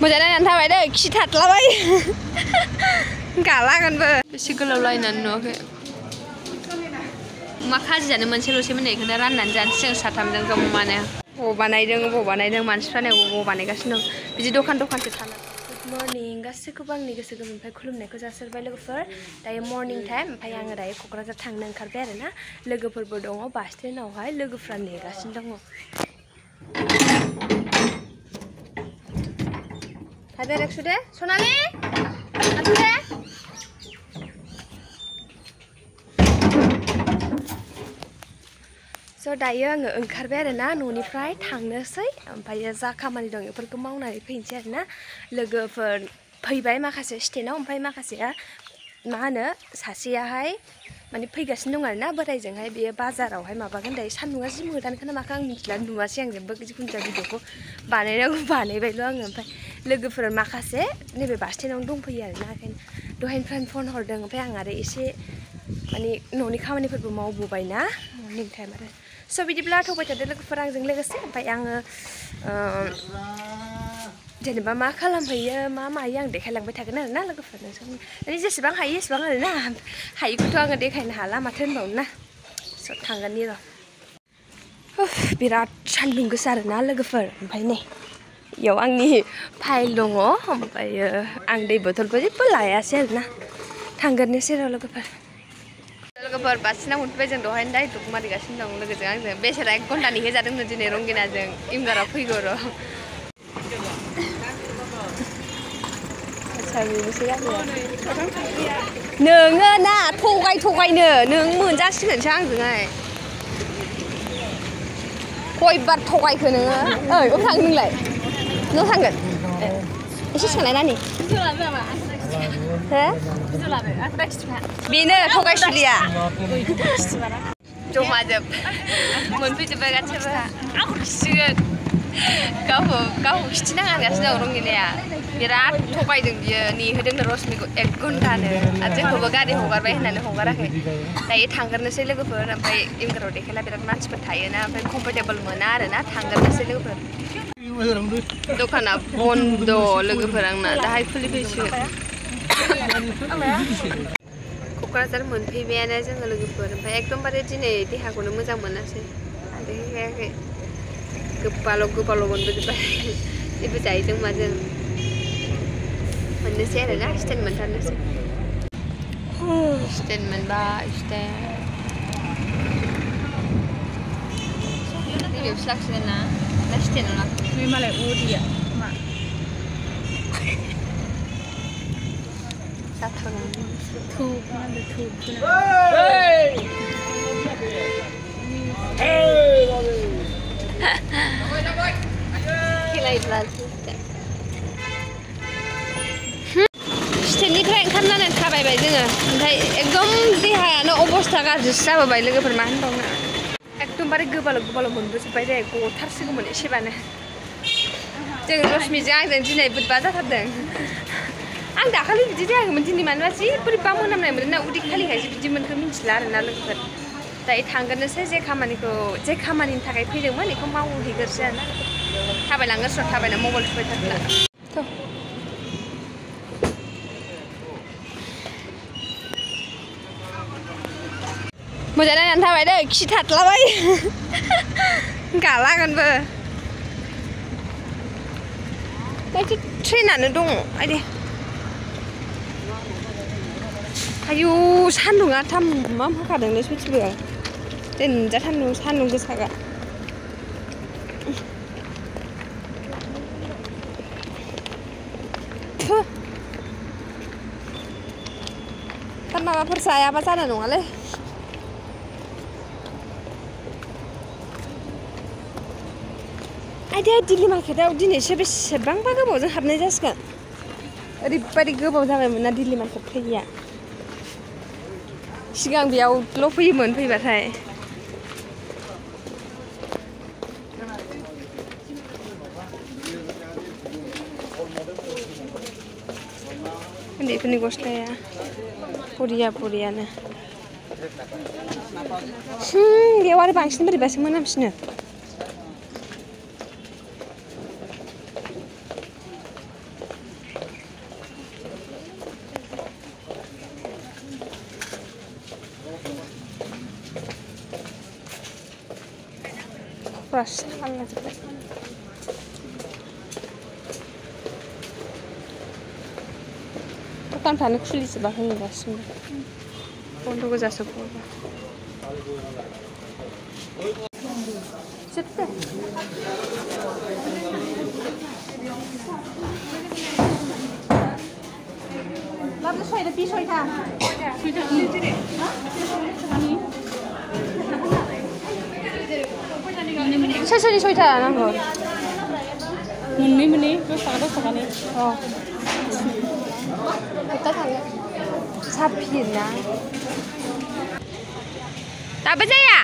मोजां नायनानै थाबाय दै खि थादलाबाय गालागोनबो एसे गोलाव लायनानै नुवाखै मा खाजि जानो मोनसेल'सैमोन बेखौनो राननानै जानोसै जों साथामजों जमानो बबाव बानायदों मानसिफ्रानो बबाव बानायगासिनो दं बिदि दखानसो थाना गुड मर्निं गासैखौबो आंनि गोसो गोरबोनिफ्राय खुलुमनायखौ जासिहरबाय लोगोफोर दायो मर्निं टाइम ओमफ्राय आङो दायो क'क्राझार थांनो ओंखारबाय आरोना लोगोफोरबो दङ बास स्टेन्डआवहाय लोगोफ्रा नेगासिनो दङ Ada rek sudah? Sonali? Ada deh? So dayo आङो ओंखारबाय आरोना न'निफ्राय थांनोसै ओमफ्राय जा खामानि दं बेफोरखौ मावनानै फैनोसै आरोना लोगोफोर फैबाय माखासे स्टेन्डआव ओमफ्राय माखासेया मा होनो सासेयाहाय माने फैगासिनो दं आरोना बोरायजोंहाय बेयो बाजारावहाय माबागोन दायो सान्दुङा जि मोदानखौनो माखो आं मिथिला नुवासै आं जेबो जिखुनु जाया भिडिअखौ बानायनांगौ बानायबायल' आङो ओमफ्राय लोगोफोर माखासे नैबे बास स्टेन्डआवनो दंफैयो आरोना ओंखायनो दहायनिफ्रायनो फन हरदों ओमफ्राय आं आरो एसे माने न'नि खामानिफोरबो मावबोबायना मर्निं टाइम आरो स' बिदिब्ला थौबाय थादो लोगोफोर आंजों लोगोसे ओमफ्राय आङो जेनेबा मा खालामहैयो मा मायो आं देखायलांबाय थागोन आरोना लोगोफोरनो माने जेसेबां हायो एसेबां आरोना हायिखौथ' आङो देखायनो हाला माथो होनबावनो ना स' थांगोननि र' बिराद सान्दुं गोसा आरोना लोगोफोर ओमफ्राय नै इयाव आंनि फाइल दङ ओमफ्रायो आं दै बथलबो जेबो लायासै आरोना थांगोननोसै र' लोगोफोर बासिना मोनफैबाय जों दहायनो दाय दुग मारिगासिनो दं लोगोजों आंजों बेसेरा 1 घन्टानि होजादोंनो दिनै रंगिनाजों इमगारा फैगौ र' नोङो ना थगायनो नों मोनजासिगोनसो आंजोंहाय खयबार थगायखो नोङो ओइ अबाव थांगोन नोंलाय नों थांगोन एसे सोंलाय नानि बेनो थगायसुलिया जमाजोब मोनफैजोब्बाय गासिबो आंखौ खिसिगोन गावखौ खिथिनांगासिनो दं रंगिनाया बिराद थगायदों बियो नेहोदोंनो रश्मिखौ 1 घन्टानो आरो जोंखौबो गारि हगारबाय होननानै हगाराखै दायो थांगोरनोसै लोगोफोर ओमफ्राय इमगाराव देखायला बिराद मानसिफोर थायोना ओमफ्राय कम्फर्टेबल मोना आरोना थांगोरनोसै लोगोफोर दखाना बन्द' लोगोफोर आंना दाहाय खुलिफैसिगोन क'क्राझार मोनफैबायानो जोङो लोगोफोर ओमफ्राय एकदमबारे दिनै देहाखौनो मोजां मोनासै देखायाखै गोबाल' मोनबोजोब्बाय जेबो जायैजों माजों मोननोसै आरोना स्टेन्ड मोनथारनोसै स्टेन्ड मोनबाय नैबेयावसो लाखिगोन ना स्टेन्डआव लाखिगोन मालाय उदिया मा स्टेन्डनिफ्राय ओंखारनानै थाबायबाय जोङो ओमफ्राय एकदम देहायानो अबस्था गाज्रिसो जाबोबाय लोगोफोर मा होनबावनो एकदमबारे गोबाल' मोनबोजोब्बाय दे गथारसिगौमोन एसेबानो जों रश्मिजों आंजों दिनै बोरैबा जाथारदों आं दाखालि बिदि जायाखैमोन दिनै मानोबा जि बोरैबा मोनामनाय मोनो ना उदै खालिखायसो बिदि मोनखो मिथिला आरोना लोगोफोर दायो थांगोरनोसै जे खामानिनि थाखाय फैदोंमोन बेखौ मावहैग्रोसै आरोना थाबायलांगोरसै थाबायना मबाइल थुबाय थारला मोजां नायनानै थाबाय दै खि थादलाबाय गालागोनबो बायदि ट्रेनानो दङ आयदे आयु सान्दुङा थाम्माम होखादोंलै सयथिबो देनजार सान्दुं गोसागा दा माबाफोर जायाबा जानाय नङालै आयदा दिल्ली मार्केटआव दिनैसो बेसेबांबा गोबावजों हाबनाय जासिगोन ओरैबायदि गोबाव जाबायमोन ना दिल्ली मार्केट फैयैया सिगां बेयावल' फैयोमोन फैबाथाय उन्दैफोरनि गस्लाया बरियानो बेयाव आरो बांसिन बोरैबासो मोनामसिनो क्रास खालामजोब्बाय दखानफ्रानो खुलिजोबाखै दासिमबो बन्द' गोजासो बबेबा जोबबाय लाबो सयथा बि सयथा सोरनि सयथा नांगौ मोननै 10 थाखानि दा थाङो साफिना दाबो जाया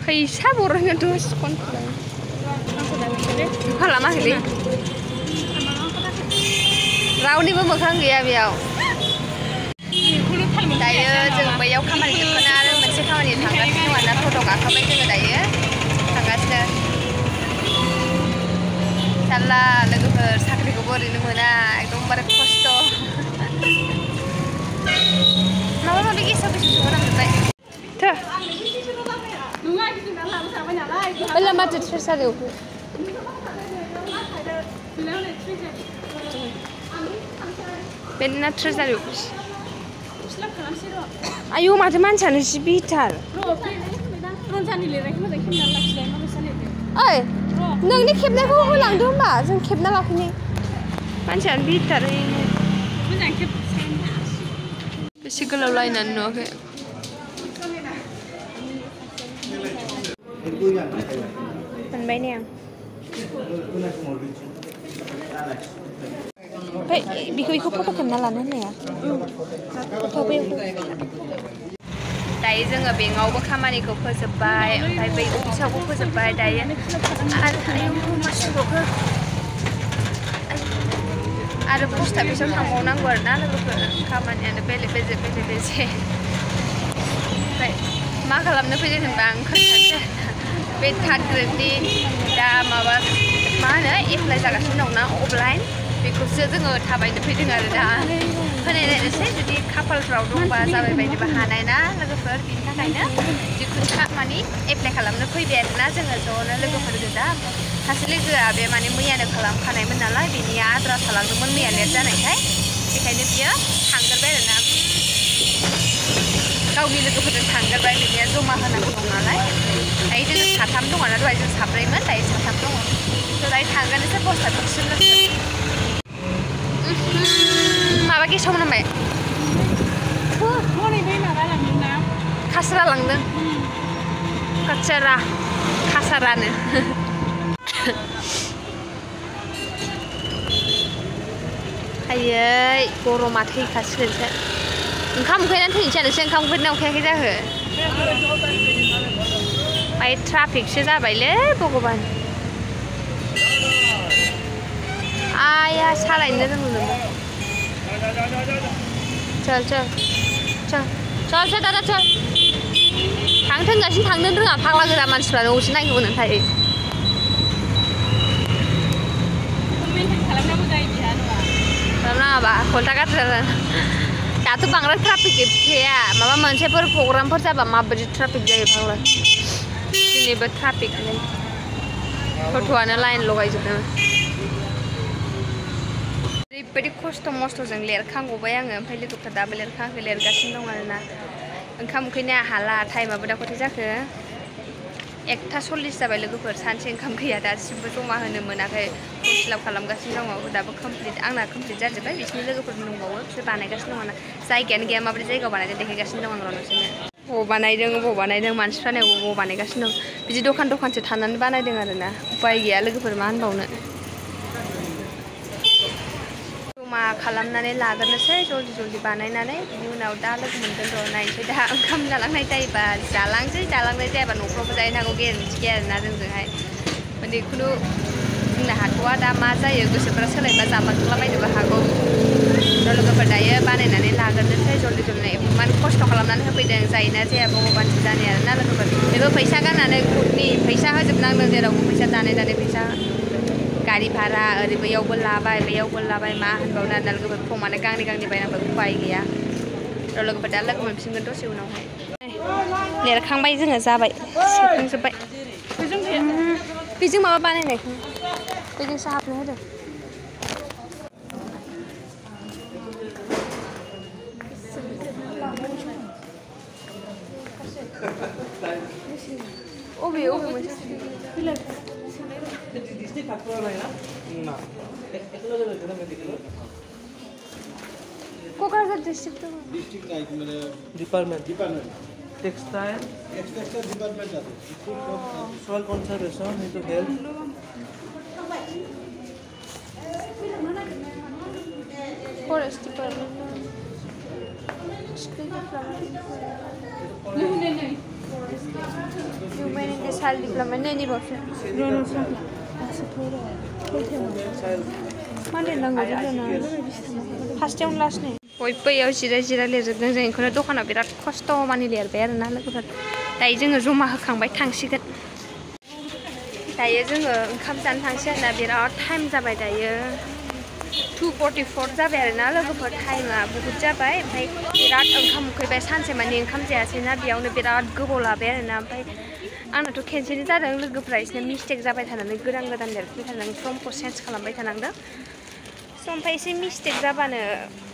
फैसा बर'नो दसखौनो खालामाखैलै रावनिबो मोखां गैया बेयाव दायो जों बैयाव खामानि जोबगोन आरो मोनसे खामानि थांगासिनो दं आरोना फट' गाखोबाय जोङो दायो थांगासिनो साला लोगोफोर साख्रिखौबो ओरैनो मोना एकदमबारे खस्थ' माबा माबि गेसाव गेसाव संनांजोब्बाय लामाथो ट्रेसारियाव बेना ट्रेसारियाव आयौ माथो मानसियानो जि बिथार ओइ नोंनि खेबनायखौ होलांदो होमबा जों खेबना लाफैनि मानसियानो बिथार बेसे गोलाव लायनानै नुवाखै मोनबाय ने आं ओमफ्राय बेखौ फट' खेबना लानो होननाया दायो जोङो बेंकआवबो खामानिखौ फोजोबबाय ओमफ्राय बै अफिसावबो फोजोबबाय दायो आरो पस्ट अफिसाव थांबावनांगौ आरोना लोगोफोर खामानियानो बेले बेजे ओमफ्राय मा खालामनो फैदों होनबा आं खोन्थानोसै बे थार्ड ग्रेडनि दा माबा मा होनो एप्लाइ जागासिनो दंना अफलाइन बेखौसो जोङो थाबायनो फैदों आरो दा होनायनायनोसै जुदि खाफालफ्राव दंबा जाबाय बायदिबा हानाय ना लोगोफोर बिनि थाखायनो जिखुनु खामानि एप्लाइ खालामनो फैबाय आरोना जोङो ज'नो लोगोफोर गोजा सासे लोगोआ बे माने मैयानो खालामखानायमोन नालाय बिनिया आद्रा थालांदोंमोन मैया लेट जानायखाय बेखायनो बियो थांगोरबाय आरोना गावनि लोगोफोरजों थांगोरबाय बिनिया जमा होनांगौ दं नालाय दायो जोङो साथाम दङ ना दहाय जों साब्रैमोन दायो साथाम दङ दायो थांगोनसो पस्ट अफिससिम माबा गेसाव मोनामबाय खासारा लांदों खासारानो आयै गरमा थैखासिगोनसो ओंखाम उखैनानै थैनोसै नोंसो ओंखाम उखैना उखैयाखै जाखो बाय ट्राफिकसो जाबायलै भगबान आया सालायनो रोंगौ चल दादा चल थांगासिनो थांनो रोङा फाग्ला गोजा मानसिफ्रा न'आवसो नायहोनो थायो खालामनाङाबा खल्टा गाज्रि जागोन दाथ' बांद्राय ट्राफिक गैया माबा मोनसेफोर प्रग्रामफोर जाबा माबायदि ट्राफिक जायो फाग्ला दिनैबो ट्राफिक टट'आनो लाइन लगायजोबदों ओरैबायदि खस्थ' मस्थ'जों लिरखांगबाय आङो ओमफ्राय लोगोफ्रा दाबो लिरखाङाखै लिरगासिनो दं आरोना ओंखाम उखैनाया हाला टाइमाबो दा खयथा जाखो 1:40 जाबाय लोगोफोर सानसे ओंखाम गैया दासिमबो जमा होनो मोनाखै फिलाप खालामगासिनो दङ दाबो कमप्लिट आंना कमप्लिट जाजोब्बाय बिसोरनि लोगोफोर दंबावो बिसोर बानायगासिनो दङ जायगायानो गैया माबोरै जायगायाव बानायदों देखायगासिनो दं आं नोंसोरनो बबाव बानायदों मानसिफ्रानो बबाव बानायगासिनो दं बिदि दखानसो थानानै बानायदों आरोना उपाय गैया लोगोफोर मा होनबावनो जमा खालामनानै लाग्रोनोसै जल्दि बानायनानै बिनि उनाव दा लोगो मोनगोन र' नायनोसै दा ओंखाम जालांनाय जायोबा जालांसै जालांनाय जायाबा न'फ्रावबो जाहैनो हागौ गेरेन्टि गैया आरोना जोंजोंहाय माने खुनु बुंनो हाथ'वा दा मा जायो गोसोफोरा सोलायबा जालांलाबायनोबो हागौ लोगोफोर दायो बानायनानै लाग्रोनोसै जल्दि इमान खस्थ' खालामनानै होफैदों जायोना जाया भगबानसो जाने आरोना लोगोफोर बेबो फैसा गारनानै गुदनि फैसा होजोबनांदों जेरावबो फैसा दानै फैसा गारि भारा ओरै बैयावबो लाबाय मा होनबावनो आरोना लोगोफोर फमानो गांनै बायनांगौ उपाय गैया र' लोगोफोर दा लोगो मोनफिनगोन दसे उनावहाय लिरखांबाय जोङो जाबाय सेबखांजोब्बाय बेजों माबा बानायनायखौ बेजोंसो हाबनो होदों अबे मोनसे Kokrajhar district department textile department soil conservation into health forest department humanities health deployment नहीं बावसो मा लिरनांगौ जोंना फार्स्टआवनो लास्ट नै बयबो इयाव जिरा लिरजोबदों जों बेखौनो दखानाव बिराद खस्थ' मानि लिरबाय आरोना लोगोफोर दायो जोङो जमा होखांबाय थांसिगोन दायो जोङो ओंखाम जानो थांसै आरोना बिराद टाइम जाबाय दायो 2:44 जाबाय आरोना लोगोफोर टाइमा बहुत जाबाय ओमफ्राय बिराद ओंखाम उखैबाय सानसे मानि ओंखाम जायासैना बेयावनो बिराद गोबाव लाबाय आरोना ओमफ्राय आंनाथ' खेनसेनो जादों लोगोफोरा बिसोरना मिस्टेक जाबाय थानानै गोदान लिरफिनबाय थानानै फर्मखौ चेन्ज खालामबाय थानांदों स' ओमफ्राय एसे मिस्टेक जाबानो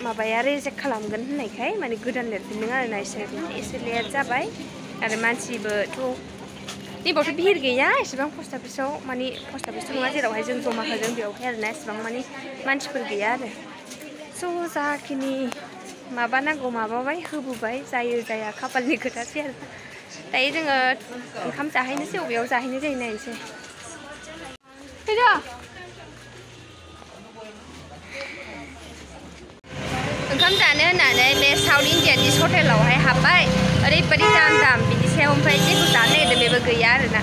माबाया रिजेक्ट खालामगोन होननायखाय माने गोदान लिरफिनदों आरोना एसे लेट जाबाय आरो मानसिबोथ' नैबावथ' भिर गैया एसेबां पस्ट अफिसाव माने पस्ट अफिस नङा जेरावहाय जों जमा होदों बेयावहाय आरोना एसेबां माने मानसिफोर गैया आरो स' जाखिनि माबानांगौ माबाबाय होबोबाय जायो जाया खाफालनि खोथासै आरो दायो जोङो ओंखाम जाहैनोसै अबेयाव जाहैनाय जायो नायनोसै फैदो ओंखाम जानो होननानै बे साउथ इन्डियाननि हटेलावहाय हाबबाय ओरैबायदि दाम बिनि सायाव ओमफ्राय जेखौ जानो नागिरदों बेबो गैया आरोना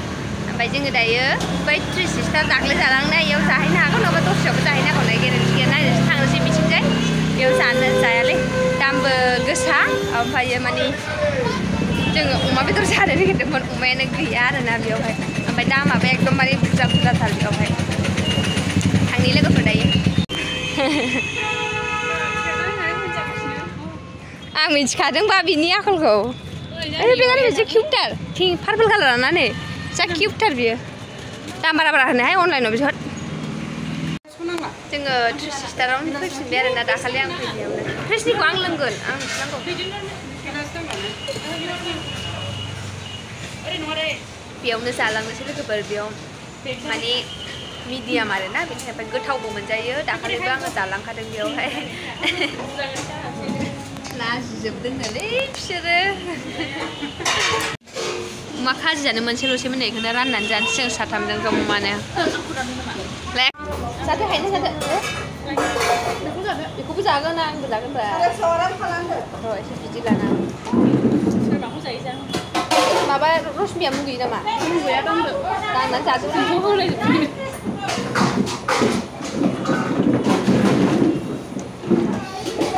ओमफ्राय जोङो दायो बै 3 सिस्टार दाख्लै जालांनाय बेयाव जाहैनो हागौ नङाबा दस्रायावबो जाहैनो हागौ ना गेरेन्टि गैया नायनोसै थांनोसै बिथिंजाय बेयाव जानो जायालै दामबो गोसा ओमफ्रायो माने जोङो अमा बेदर जानो नागिरदोंमोन अमायानो गैया आरोना बेयावहाय ओमफ्राय दामाबो एकदमबारे बुरजाथार बेयावहाय थांनि लोगोफोर दायो आं मिथिखादोंबा बिनि आखलखौ ओरैबायदि जि किउटार पार्पल कालाराना नै जा किउटार बियो दाम बारा होनोहाय अनलाइनाव बिहर जोङो 3 सिस्टारावनो फैफिनबाय आरोना दाखालि आं फैनायावनो फ्रेशनिखौ आं लोंगोन आं मिथिनांगौ बेयावनो जालांनोसै लोगोफोर बेयाव माने मिडियाम आरोना बेनि थाखाय गोथावबो मोनजायो दाखालिबो आङो जालांखादों बेयावहाय लाजिजोबदोंनोलै बिसोरो अमा खाजि जानो मोनसेल'सैमोन बेखौनो राननानै जानोसै जों साथामजों जमानो जादो हायनो जादो बेखौबो जागोन आंबो जागोन रा एसे बिदि लाना माबा रसमिया मुगैयो नामा मुगैया दाननानै जाजोबो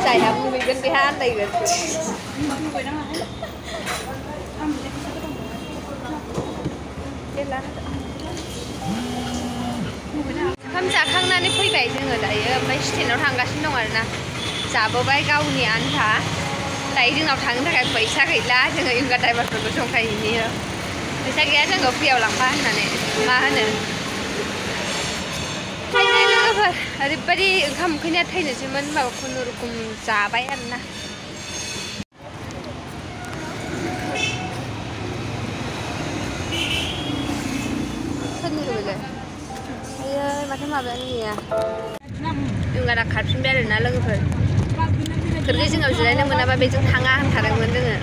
जायहा मुगैगोन बेहा आन्दायगोन ओंखाम जाखांनानै फैबाय जोङो दायो ओमफ्राय स्टेन्डआव थांगासिनो दं आरोना जाबोबाय गावनि आन्था दायो जोंनाव थांनो थाखाय फैसा गैला जोङो इंगा ड्राइभारफोरखौ जंखायहैयो फैसा गैया जोंखौ फ्रियाव लांफा होननानै मा होनो लोगोफोर ओरैबायदि ओंखाम उखैनाया थैनोसैमोन होनबाबो खुनुरुखुम जाबाय आरोना सोरनि लुबैलाय आयै माथो माबायानो गैया जोंना खारफिनबाय आरोना लोगोफोर खोरखि जिङाव जिरायनो मोनाबा बेजों थाङा होनखादोंमोन जोङो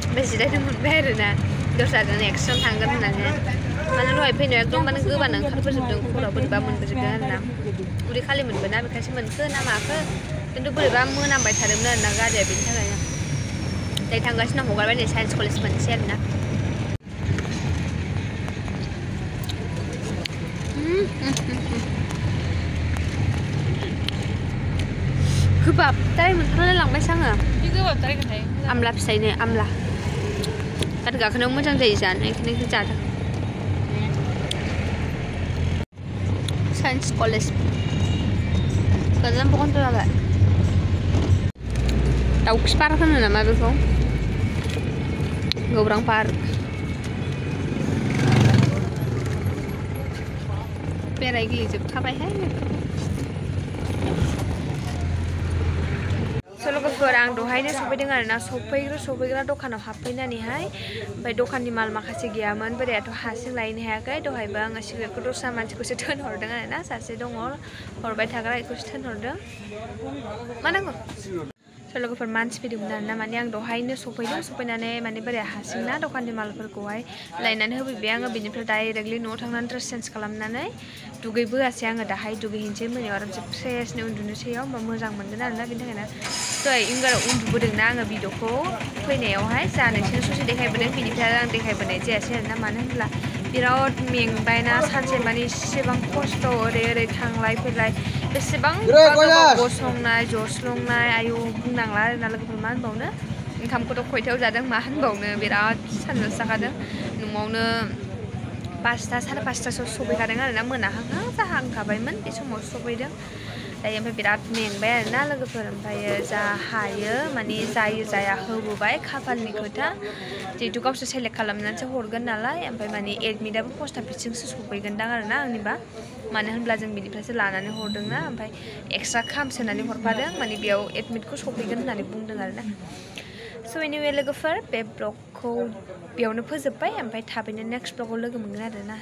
ओमफ्राय जिरायनो मोनबाय आरोना दस्राजों एक्सजों थांगोन होननानै माने दहाय फैनायाव एकदमबारे गोबानो ओंखारबोजोबदों खर'आव बोरैबा मोनबोजोबदों आरोना उदै खालि मोनबोना बेखायसो मोनखो ना माखो खिन्थु बोरैबा मोनामबाय थादोंमोन आरोना गारिया बेनि थाखायनो दायो थांगासिनो हगारबाय नै साइन्स कलेज मोनसै आरोना गोबाबद्राय मोनथारनाय लांबायसो आङो गोबाबद्रायगोनहाय आमला फिथाइनो आमला गारि गाखोनायाव मोजां जायो जानो बेखायनो जादों साइन्स कलेज गोजान बखन्थ' जाबाय दाउखि पार्क होनो नामा बेखौ गौरां पार्क बेरायग्लिजोबखाबायहाय लोगोफोर आं दहायनो सफैदों आरोना सफैग्रा दखानाव हाबफैनानैहाय ओमफ्राय दखाननि माल माखासे गैयामोन बोरायाथ' हारसिं लायनो हायाखै दहायबो आङो सिगारेटखौ दस्रा मानसिखौसो थोनहरदों आरोना सासे दङ हरबाय थाग्रा बेखौसो थोनहरदों मा नांगौ लोगोफोर मानसि फैदोंमोन आरोना माने आं दहायनो सफैनानै माने बोराया हारसिंना दखाननि मालफोरखौहाय लायनानै होफैबाय आङो बेनिफ्राय डाइरेक्टलि न'आव थांनानै ड्रेस चेन्ज खालामनानै दुगैबोआसै आङो दाहाय दुगैहैनोसै मोनायाव आरामसे फ्रेशनो उन्दुनोसैयाव होमबा मोजां मोनगोन आरोना बेनि थाखायनो दहाय इंगाराव उन्दुबोदोंना आङो भिडिअखौ फैनायावहाय जा नोंसोरनो ससे देखायबोदों बेनिफ्राय आं देखायबोनाय जायासै आरोना मानो होनब्ला बिराद मेंबायना सानसे माने एसेबां खस्थ' ओरै थांलाय फैलाय बेसेबां गसंनाय जस्लंनाय आयु बुंनांला आरोना लोगोफोर मा होनबावनो ओंखामखौथ' खयथायाव जादों मा होनबावनो बिराद सानदुं जाखादों न'आवनो 5टा 5:30 सफैखादों आरोना मोनाहां जाहांखाबायमोन बे समाव सफैदों दायो ओमफ्राय बिराद मेंबाय आरोना लोगोफोर ओमफ्रायो जा हायो माने जायो जाया होबोबाय खाफालनि खोथा जिहेतु गावसोर सेलेक्ट खालामनानैसो हरगोन नालाय ओमफ्राय माने एडमिटआबो पस्ट अफिसजोंसो सफैगोनदां आरोना आंनिबा मानो होनब्ला जों बिनिफ्रायसो लानानै हरदोंना ओमफ्राय एक्सट्रा खाम सोनानै हरफादों माने बेयाव एडमिटखौ सफैगोन होननानै बुंदों आरोना स' एनिवे लोगोफोर बे ब्लगखौ बेयावनो फोजोब्बाय ओमफ्राय थाबैनो नेक्स्ट ब्लगाव लोगो मोनगोन आरोना